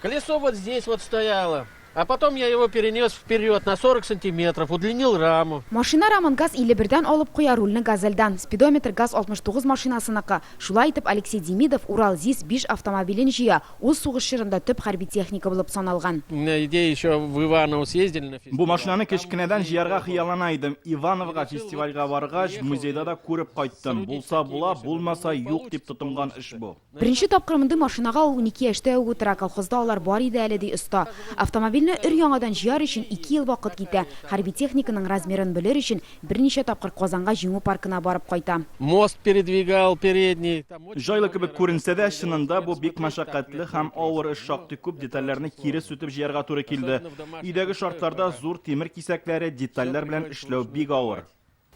Колесо вот здесь вот стояло. А потом я его перенес вперед на 40 сантиметров, удлинил раму. Машина рамын газ 51 алып қоя рульні газельдан. Спидометр газ 69 машинасынықа. Шулай етіп Алексей Демидов Урал ЗИС-5 автомобилін жия. Оз соғыс шырында төп харби техника болып саналған. У меня идея еще в Иваново съездили на фестиваль. Бу машинаны кечкенеден жиярга хыяллана идем. Ивановга фестивальга баргач, музейда да көрүп кайттым. Булса була, булмаса юк дип тотынган эш бу. Бірінші тапқырымынды машинаға 12 яшта отыра колхозда алар бар иде әлі де ұста. Автомобильні өр яңадан жияр үшін 2 ел вақыт кетті. Харби техниканың размерін білер үшін бірнеше тапқыр Қозанға жеңу паркына барып қайта. Мост передвигал передний. Жайлы кебек күренсә дә, чынында бу бик мәшәкатьле һәм авыр эш, шактый күп детальләрне кире сүтеп җыярга туры килде. Өйдәге шартларда зур тимер кисәкләре, детальләр белән эшләү бик авыр.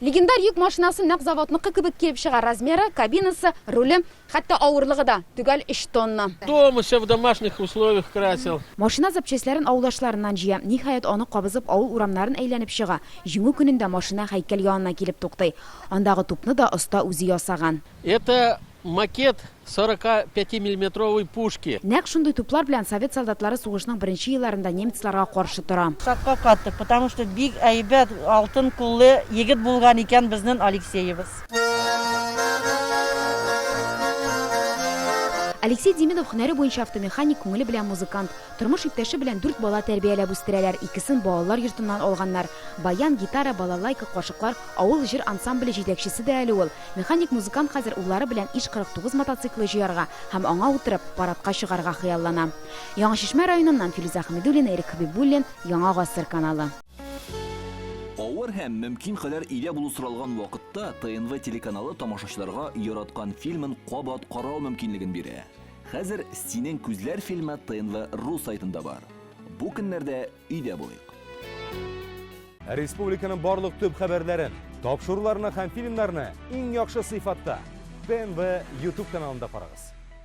Легендар йөк машинасы нәк заводныкы кебек килеп чыга. Размеры, кабинасы, руле, хәтта авырлыгы да түгел 3 тонна. Дома все в домашних условиях красил. Машина запчастларын ауылдашларыннан жия. Ниһаят аны кабызып ауыл урамнарын әйләнеп чыга. Җиңү көнендә машина һәйкәл янына килеп туктый. Андагы тупны да оста үзе ясаган. Это макет 45-миллиметровой пушки. Нәк шундый туплар белән совет солдатлары сугышның беренче елларында немецларга каршы тора. Шакка катты, потому что бик әйбәт алтын куллы егет булган икән безнең Алексеевыз. Алексей Демидов һөнәре буенча автомеханик, күңеле белән музыкант. Тормыш иптәше белән 4 бала тәрбияләп үстерәләр. Икесен балалар йортыннан алганнар. Баян, гитара, балалайка, кашыклар, авыл җыр ансамбле җитәкчесе дә әле ул. Механик-музыкант хәзер уллары белән иш-49 мотоциклы җыярга һәм аңа утырып парадка чыгарга хыяллана. Яңа Шишмә районыннан Филүзә Хәмидуллина, Эрик Хәбибуллин, Яңа Гасыр каналы. Авыр һәм мөмкин кадәр илә булу соралган вакытта ТНВ телеканалы тамашачыларга яраткан фильмын кабат карау мөмкинлеген бирә. Хәзер "Синең күзләр" фильмы ТНВ ру сайтында бар. Бу көннәрдә өйдә булыйк. Республиканың барлык төп хәбәрләрен, тапшыруларны һәм фильмнарны иң яхшы сыйфатта ТНВ YouTube каналында карагыз.